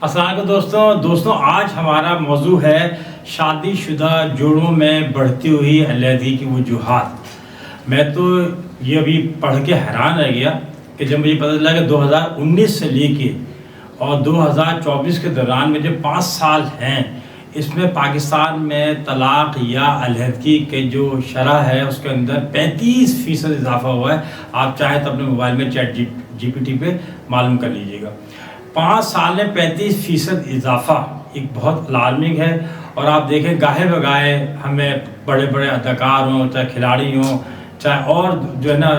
السلام علیکم دوستوں آج ہمارا موضوع ہے شادی شدہ جوڑوں میں بڑھتی ہوئی علیحدگی کی وجوہات۔ میں تو یہ ابھی پڑھ کے حیران رہ گیا کہ جب مجھے پتہ چلا کہ 2019 سے لے کے اور 2024 کے دوران میں جو 5 سال ہیں، اس میں پاکستان میں طلاق یا علیحدگی کے جو شرح ہے اس کے اندر 35% اضافہ ہوا ہے۔ آپ چاہیں تو اپنے موبائل میں چیٹ جی پی ٹی پہ معلوم کر لیجئے گا۔ 5 سال میں 35% اضافہ ایک بہت الارمنگ ہے۔ اور آپ دیکھیں گاہے بگاہے ہمیں بڑے بڑے اداکار ہوں، چاہے کھلاڑی ہوں، چاہے اور جو ہے نا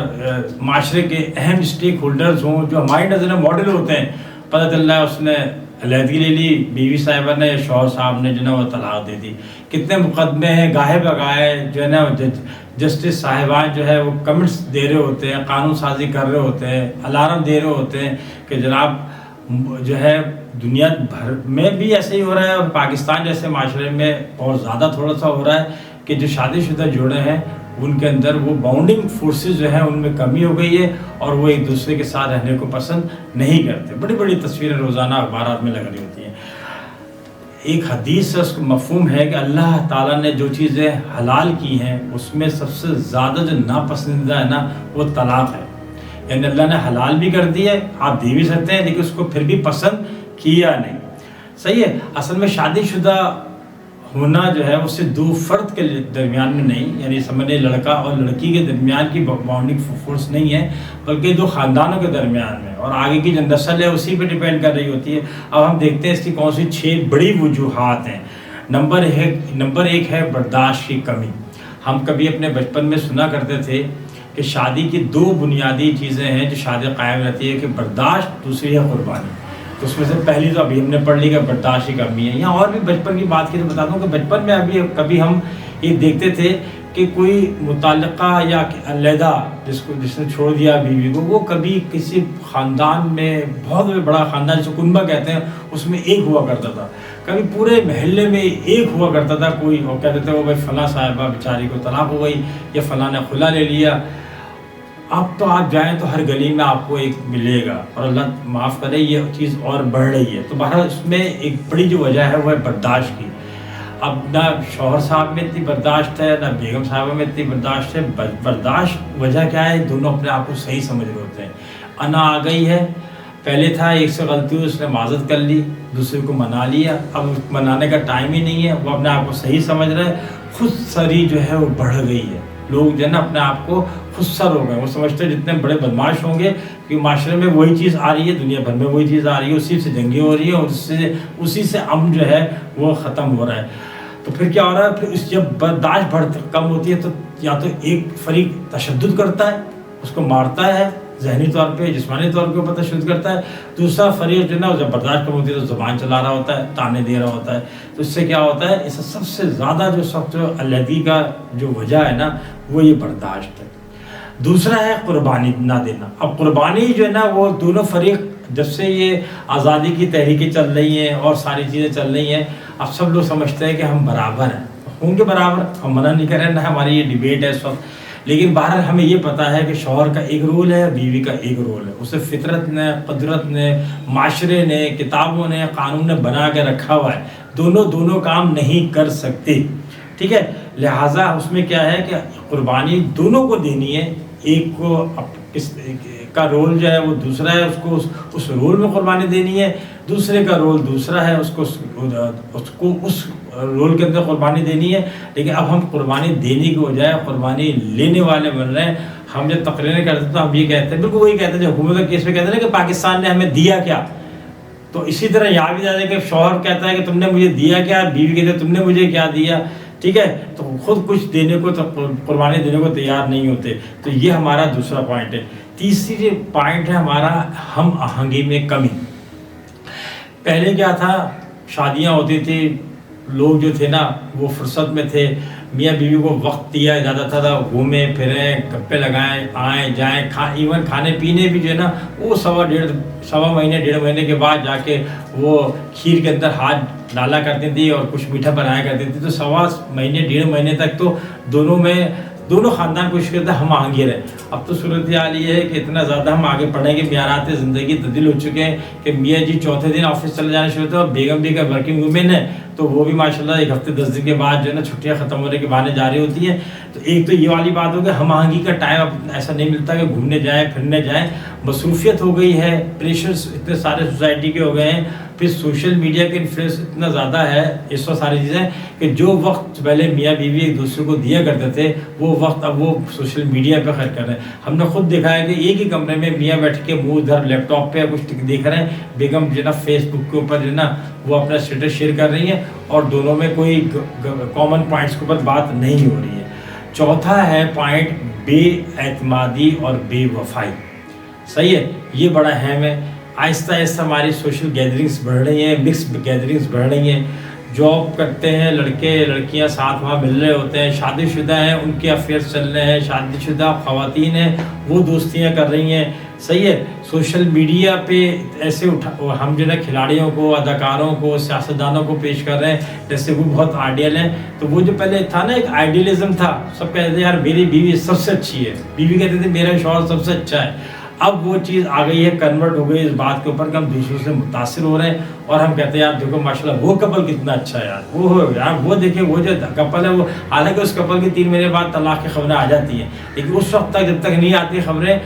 معاشرے کے اہم اسٹیک ہولڈرز ہوں جو ہماری نظر میں ماڈل ہوتے ہیں، پتہ چل رہا ہے اس نے علیحدگی لے لی، بیوی صاحبہ نے یا شوہر صاحب نے جو ہے نا وہ طلاق دے دی۔ کتنے مقدمے ہیں گاہے بگاہے جو ہے نا جسٹس صاحبان جو ہے وہ کمنٹس دے رہے ہوتے ہیں، قانون سازی کر رہے ہوتے ہیں، الارم دے رہے ہوتے ہیں کہ جناب جو ہے دنیا بھر میں بھی ایسے ہی ہو رہا ہے اور پاکستان جیسے معاشرے میں اور زیادہ تھوڑا سا ہو رہا ہے کہ جو شادی شدہ جوڑے ہیں ان کے اندر وہ باؤنڈنگ فورسز جو ہیں ان میں کمی ہو گئی ہے اور وہ ایک دوسرے کے ساتھ رہنے کو پسند نہیں کرتے۔ بڑی بڑی تصویریں روزانہ اخبارات میں لگ رہی ہوتی ہیں۔ ایک حدیث سے اس کو مفہوم ہے کہ اللہ تعالیٰ نے جو چیزیں حلال کی ہیں اس میں سب سے زیادہ جو ناپسندیدہ ہے نا وہ طلاق ہے۔ یعنی اللہ نے حلال بھی کر دی ہے، آپ دے بھی سکتے ہیں لیکن اس کو پھر بھی پسند کیا نہیں۔ صحیح ہے، اصل میں شادی شدہ ہونا جو ہے اس سے دو فرد کے درمیان میں نہیں، یعنی سمجھے لڑکا اور لڑکی کے درمیان کی باؤنڈنگ فورس نہیں ہے، بلکہ دو خاندانوں کے درمیان میں، اور آگے کی جو نسل ہے اسی پہ ڈیپینڈ کر رہی ہوتی ہے۔ اب ہم دیکھتے ہیں اس کی کون سی 6 بڑی وجوہات ہیں۔ نمبر ایک ہے برداشت کی کمی۔ ہم کبھی اپنے بچپن میں سنا کرتے تھے کہ شادی کی 2 بنیادی چیزیں ہیں جو شادی قائم رہتی ہے، کہ برداشت، دوسری ہے قربانی۔ تو اس میں سے پہلی تو ابھی ہم نے پڑھ لی کہ برداشت کی کمی ہے۔ یہاں اور بھی بچپن کی بات کی تو بتا دوں کہ بچپن میں کبھی ہم یہ دیکھتے تھے کہ کوئی متعلقہ یا علیحدہ جس نے چھوڑ دیا بیوی کو، وہ کبھی کسی خاندان میں، بہت بڑا خاندان جسے کنبہ کہتے ہیں، اس میں ایک ہوا کرتا تھا، کبھی پورے محلے میں ایک ہوا کرتا تھا کوئی، اور کہتے تھے وہ بھائی فلاں صاحبہ بیچاری کو طلاق ہو گئی یا فلاں نے خلا لے لیا۔ اب تو آپ جائیں تو ہر گلی میں آپ کو ایک ملے گا، اور اللہ معاف کرے یہ چیز اور بڑھ رہی ہے۔ تو بہرحال اس میں ایک بڑی جو وجہ ہے وہ ہے برداشت کی۔ اب نہ شوہر صاحب میں اتنی برداشت ہے، نہ بیگم صاحبہ میں اتنی برداشت ہے۔ برداشت وجہ کیا ہے؟ دونوں اپنے آپ کو صحیح سمجھ رہے ہوتے ہیں۔ انا آ گئی ہے، پہلے تھا ایک سے غلطی ہوئی اس نے معذرت کر لی، دوسرے کو منا لیا، اب منانے کا ٹائم ہی نہیں ہے، وہ اپنے آپ کو صحیح سمجھ رہے ہیں۔ خود سری جو ہے وہ بڑھ گئی ہے، لوگ جو ہے نا اپنے آپ کو خود سر ہو گئے، وہ سمجھتے ہیں جتنے بڑے بدماش ہوں گے کہ معاشرے میں وہی چیز آ رہی ہے، دنیا بھر میں وہی چیز آ رہی ہے، اسی سے جنگیں ہو رہی ہیں اور اسی سے امن جو ہے وہ ختم ہو رہا ہے۔ تو پھر کیا ہو رہا ہے؟ پھر جب برداشت کم ہوتی ہے تو یا تو ایک فریق تشدد کرتا ہے، اس کو مارتا ہے ذہنی طور پہ، جسمانی طور کے اوپر تشدد کرتا ہے، دوسرا فریق جو ہے نا جب برداشت کم ہوتی ہے تو زبان چلا رہا ہوتا ہے، تانے دے رہا ہوتا ہے۔ تو اس سے کیا ہوتا ہے؟ اس سے سب سے زیادہ جو سخت علیحدگی کا جو وجہ ہے نا وہ یہ برداشت ہے۔ دوسرا ہے قربانی نہ دینا۔ اب قربانی جو ہے نا وہ دونوں فریق، جب سے یہ آزادی کی تحریکیں چل رہی ہیں اور ساری چیزیں چل رہی ہیں، اب سب لوگ سمجھتے ہیں کہ ہم برابر ہیں، ہوں گے برابر، ہم منع نہیں کر رہے، نہ ہماری یہ ڈیبیٹ ہے اس وقت، لیکن بہرحال ہمیں یہ پتہ ہے کہ شوہر کا ایک رول ہے، بیوی کا ایک رول ہے۔ اسے فطرت نے، قدرت نے، معاشرے نے، کتابوں نے، قانون نے بنا کے رکھا ہوا ہے، دونوں کام نہیں کر سکتے، ٹھیک ہے؟ لہٰذا اس میں کیا ہے کہ قربانی دونوں کو دینی ہے۔ ایک کو کس کا رول جو ہے وہ دوسرا ہے، اس کو اس رول میں قربانی دینی ہے، دوسرے کا رول دوسرا ہے، اس کو اس رول کے اندر قربانی دینی ہے۔ لیکن اب ہم قربانی دینے کی بجائے قربانی لینے والے بن رہے ہیں۔ ہم جب تقریریں کرتے ہیں تو ہم یہ کہتے ہیں، بالکل وہی کہتے ہیں جو حکومت کے کیس میں کہتے ہیں کہ پاکستان نے ہمیں دیا کیا، تو اسی طرح یہاں بھی جاتے ہیں کہ شوہر کہتا ہے کہ تم نے مجھے دیا کیا، بیوی کہتے ہیں تم نے مجھے کیا دیا، ٹھیک ہے؟ تو خود کچھ دینے کو، تو قربانی دینے کو تیار نہیں ہوتے۔ تو یہ ہمارا دوسرا پوائنٹ ہے۔ تیسری پوائنٹ ہے ہمارا ہم آہنگی میں کمی۔ پہلے کیا تھا؟ شادیاں ہوتی تھی، لوگ جو تھے نا وہ فرصت میں تھے، میاں بیوی کو وقت دیا جاتا تھا، گھومیں پھریں، گپے لگائیں، آئیں جائیں، ایون کھانے پینے بھی جو ہے نا وہ سوا مہینے 1.5 مہینے کے بعد جا کے وہ کھیر کے اندر ہاتھ ڈالا کرتی تھی اور کچھ میٹھا بنایا کرتی تھی۔ تو سوا مہینے 1.5 مہینے تک تو دونوں میں دونوں خاندان کوشش کرتے ہیں ہم آگے رہیں. اب تو صورتحال یہ ہے کہ اتنا زیادہ ہم آگے پڑھیں گے, معیارات زندگی تبدیل ہو چکے ہیں کہ میاں جی چوتھے دن آفس چلے جانے شروع ہوتے ہیں, اور بیگم بھی کا ورکنگ وومین ہے تو وہ بھی ماشاءاللہ ایک ہفتے 10 دن کے بعد جو ہے نا چھٹیاں ختم ہونے کے بہانے جاری ہوتی ہیں. تو ایک تو یہ والی بات ہو کہ ہم آہنگی کا ٹائم اب ایسا نہیں ملتا کہ گھومنے جائیں پھرنے جائیں, مصروفیت ہو گئی ہے, پریشرز اتنے سارے سوسائٹی کے ہو گئے ہیں, پھر سوشل میڈیا کے انفلوئنس اتنا زیادہ ہے اس وقت ساری چیزیں کہ جو وقت پہلے میاں بیوی ایک دوسرے کو دیا کرتے تھے وہ وقت اب وہ سوشل میڈیا پہ خرچ کر رہے ہیں. ہم نے خود دیکھا ہے کہ ایک ہی کمرے میں میاں بیٹھ کے منہ ادھر لیپ ٹاپ پہ کچھ دیکھ رہے ہیں, بیگم جو ہے نا فیس بک کے اوپر جو ہے نا وہ اپنا اسٹیٹس شیئر کر رہی ہیں, اور دونوں میں کوئی کامن پوائنٹس کے اوپر بات نہیں ہو رہی ہے. چوتھا ہے پوائنٹ بے اعتمادی اور بے وفائی. صحیح ہے, یہ بڑا اہم ہے. آہستہ آہستہ ہماری سوشل گیدرنگس بڑھ رہی ہیں, مکس گیدرنگس بڑھ رہی ہیں. جاب کرتے ہیں لڑکے لڑکیاں ساتھ وہاں مل رہے ہوتے ہیں, شادی شدہ ہیں ان کے افیئرس چل رہے ہیں, شادی شدہ خواتین ہیں وہ دوستیاں کر رہی ہیں. صحیح ہے, سوشل میڈیا پہ ایسے ہم جو ہے کھلاڑیوں کو, اداکاروں کو, سیاستدانوں کو پیش کر رہے ہیں جیسے وہ بہت آئیڈیل ہیں. تو وہ جو پہلے تھا نا ایک آئیڈیلزم تھا, سب کہتے تھے یار میری بیوی سب سے اچھی ہے, بیوی کہتے تھے میرا شوہر سب سے اچھا ہے. اب وہ چیز آ گئی ہے, کنورٹ ہو گئی اس بات کے اوپر کہ ہم دوسروں سے متاثر ہو رہے ہیں, اور ہم کہتے ہیں یار دیکھو ماشاءاللہ وہ کپل کتنا اچھا ہے یار, وہ ہو یار وہ دیکھیں وہ جو کپل ہے وہ, حالانکہ اس کپل کی 3 مہینے بعد طلاق کی خبریں آ جاتی ہیں, لیکن اس وقت تک جب تک نہیں آتی خبریں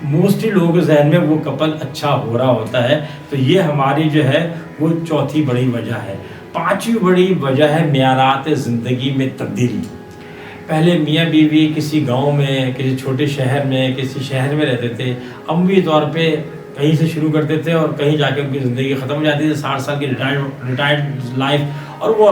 موسٹلی لوگوں کے ذہن میں وہ کپل اچھا ہو رہا ہوتا ہے. تو یہ ہماری جو ہے وہ چوتھی بڑی وجہ ہے. پانچویں بڑی وجہ ہے معیارات زندگی میں تبدیلی. پہلے میاں بیوی کسی گاؤں میں, کسی چھوٹے شہر میں, کسی شہر میں رہتے تھے, عمومی طور پہ کہیں سے شروع کرتے تھے اور کہیں جا کے ان کی زندگی ختم ہو جاتی تھی. 60 سال کی ریٹائرڈ لائف, اور وہ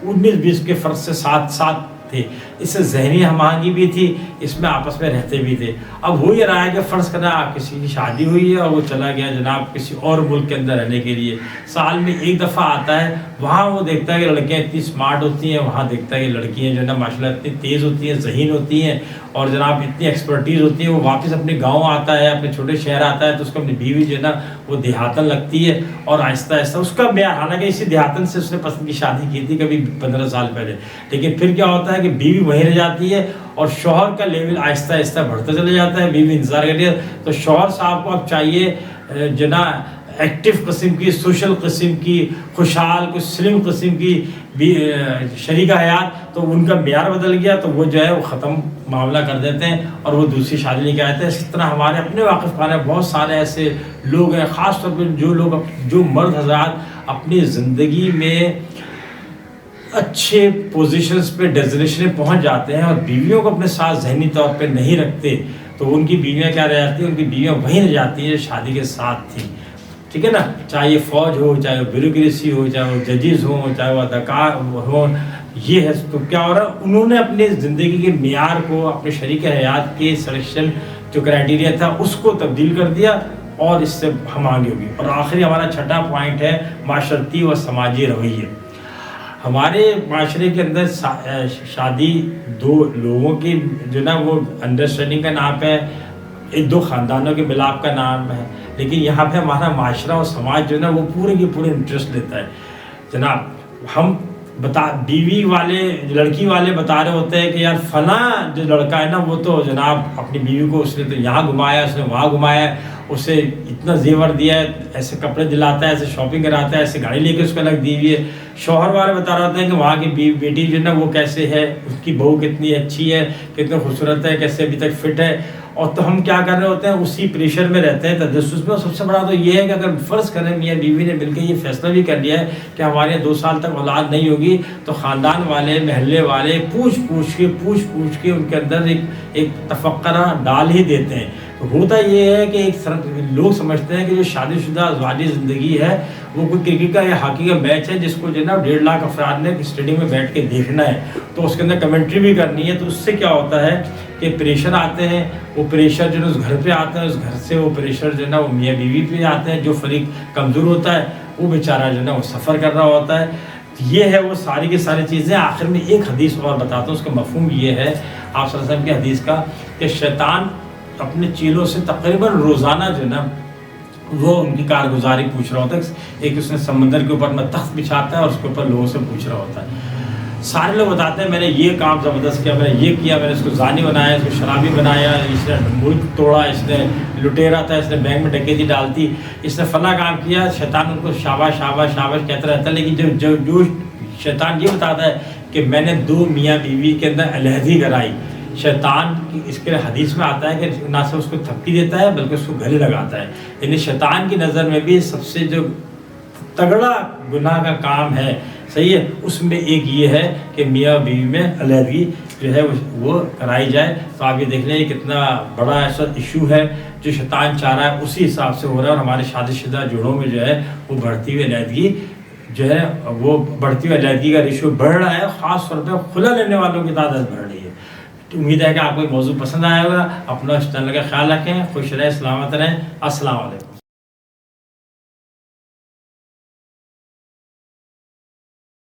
19-20 کے فرق سے ساتھ تھے. اس سے ذہنی ہم آہنگی بھی تھی, اس میں آپس میں رہتے بھی تھے. اب ہو یہ رہا ہے کہ فرض کرنا کسی کی شادی ہوئی ہے اور وہ چلا گیا جناب کسی اور ملک کے اندر رہنے کے لیے, سال میں ایک دفعہ آتا ہے, وہاں وہ دیکھتا ہے کہ لڑکیاں اتنی اسمارٹ ہوتی ہیں, وہاں دیکھتا ہے کہ لڑکیاں جو ہے نا ماشاءاللہ اتنی تیز ہوتی ہیں, ذہین ہوتی ہیں, اور جناب اتنی ایکسپرٹیز ہوتی ہے. وہ واپس اپنے گاؤں آتا ہے, اپنے چھوٹے شہر آتا ہے, تو اس کو اپنی بیوی جو ہے نا وہ دیہاتن لگتی ہے, اور آہستہ آہستہ اس کا بیاہ, حالانکہ اسی دیہاتن سے اس نے پسند کی شادی کی تھی کبھی 15 سال پہلے, لیکن پھر کیا ہوتا ہے کہ بیوی وہیں رہ جاتی ہے اور شوہر کا لیول آہستہ آہستہ بڑھتا چلا جاتا ہے. بیوی انتظار کر رہی ہے, تو شوہر صاحب کو اب چاہیے جو نا ایکٹیو قسم کی, سوشل قسم کی, خوشحال کچھ سلم قسم کی شریک حیات. تو ان کا معیار بدل گیا, تو وہ جو ہے وہ ختم معاملہ کر دیتے ہیں اور وہ دوسری شادی لے کے آتے ہیں. اس طرح ہمارے اپنے واقف خانے بہت سارے ایسے لوگ ہیں, خاص طور پہ جو مرد حضرات اپنی زندگی میں اچھے پوزیشنز پہ ڈیزنیشن پہنچ جاتے ہیں اور بیویوں کو اپنے ساتھ ذہنی طور پہ نہیں رکھتے, تو ان کی بیویاں کیا رہ جاتی ہیں, ان کی بیویاں وہیں رہ جاتی ہیں جو شادی کے ساتھ تھیں. ٹھیک ہے نا, چاہے یہ فوج ہو, چاہے وہ بیوروکریسی ہو, چاہے وہ ججز ہوں, چاہے وہ اداکار ہوں. یہ ہے تو کیا ہو رہا ہے, انہوں نے اپنے زندگی کے معیار کو, اپنے شریک حیات کے سلیکشن جو کرائٹیریا تھا اس کو تبدیل کر دیا, اور اس سے ہم آگے ہوگی. اور آخری ہمارا چھٹا پوائنٹ ہے معاشرتی و سماجی رویے. ہمارے معاشرے کے اندر شادی 2 لوگوں کی جو نا وہ انڈرسٹینڈنگ کا نام ہے, 2 خاندانوں کے ملاپ کا نام ہے, لیکن یہاں پہ ہمارا معاشرہ اور سماج جو ہے نا وہ پورے کے پورے انٹرسٹ لیتا ہے. جناب ہم بیوی والے لڑکی والے بتا رہے ہوتے ہیں کہ یار فلاں جو لڑکا ہے نا وہ تو جناب اپنی بیوی کو اس نے تو یہاں گھمایا, اس نے وہاں گھمایا, اسے اتنا زیور دیا ہے, ایسے کپڑے دلاتا ہے, ایسے شاپنگ کراتا ہے, ایسے گاڑی لے کے اس کو الگ دی ہوئی ہے. شوہر والے بتا رہے ہوتے ہیں کہ وہاں کی بیٹی جو ہے نا وہ کیسے ہے, اس کی بہو کتنی اچھی ہے, کتنے خوبصورت ہے, کیسے ابھی تک فٹ ہے. اور تو ہم کیا کر رہے ہوتے ہیں, اسی پریشر میں رہتے ہیں, تجسس میں. اور سب سے بڑا تو یہ ہے کہ اگر فرض کریں میاں بیوی نے مل کے یہ فیصلہ بھی کر لیا ہے کہ ہمارے یہاں 2 سال تک اولاد نہیں ہوگی, تو خاندان والے, محلے والے پوچھ پوچھ کے ان کے اندر ایک تفکرہ ڈال ہی دیتے ہیں. ہوتا یہ ہے کہ ایک لوگ سمجھتے ہیں کہ جو شادی شدہ ازواجی زندگی ہے وہ کوئی کرکٹ کا یا ہاکی کا میچ ہے جس کو جو ہے نا 1.5 لاکھ افراد نے اسٹیڈیم میں بیٹھ کے دیکھنا ہے, تو اس کے اندر کمنٹری بھی کرنی ہے. تو اس سے کیا ہوتا ہے کہ پریشر آتے ہیں, وہ پریشر جو ہے اس گھر پہ آتے ہیں, اس گھر سے وہ پریشر جو ہے نا وہ میاں بیوی پہ آتے ہیں. جو فریق کمزور ہوتا ہے وہ بیچارہ جو ہے نا وہ سفر کر رہا ہوتا ہے. یہ ہے وہ ساری کی ساری چیزیں. آخر میں ایک حدیث اور بتاتا ہوں, اس کا مفہوم یہ ہے آپ صلی اللہ علیہ وسلم کی حدیث کا, کہ شیطان اپنے چیلوں سے تقریباً روزانہ جو ہے نا وہ ان کی کارگزاری پوچھ رہا ہوتا ہے. ایک اس نے سمندر کے اوپر میں تخت بچھاتا ہے اور اس کے اوپر لوگوں سے پوچھ رہا ہوتا ہے. سارے لوگ بتاتے ہیں میں نے یہ کام زبردست کیا، میں نے یہ کیا، میں نے اس کو زانی بنایا، اس کو شرابی بنایا، اس نے ملک توڑا، اس نے لٹیرا تھا، اس نے بینک میں ڈکیتی ڈالتی، اس نے فلاں کام کیا. شیطان ان کو شاباش شاباش شاباش کہتا رہتا ہے. لیکن جو شیطان یہ بتاتا ہے کہ میں نے 2 میاں بیوی کے اندر علیحدگی کرائی، شیطان اس کے حدیث میں آتا ہے کہ نہ صرف اس کو تھپکی دیتا ہے بلکہ اس کو گلے لگاتا ہے. یعنی شیطان کی نظر میں بھی سب سے جو تگڑا گناہ کا کام ہے، صحیح ہے، اس میں ایک یہ ہے کہ میاں بیوی میں علیحدگی جو ہے وہ کرائی جائے. تو آپ یہ دیکھ لیں یہ کتنا بڑا ایسا ایشو ہے جو شیطان چاہ رہا ہے اسی حساب سے ہو رہا ہے. اور ہمارے شادی شدہ جوڑوں میں جو ہے وہ بڑھتی ہوئی علیحدگی جو ہے وہ بڑھتی ہوئی علیحدگی کا ریشو بڑھ رہا ہے. خاص طور پہ کھلا لینے والوں کی تعداد بڑھ رہی ہے. امید ہے کہ آپ کو یہ موضوع پسند آیا ہوگا. اپنا اس چینل کا خیال رکھیں، خوش رہیں، سلامت رہیں. السلام علیکم.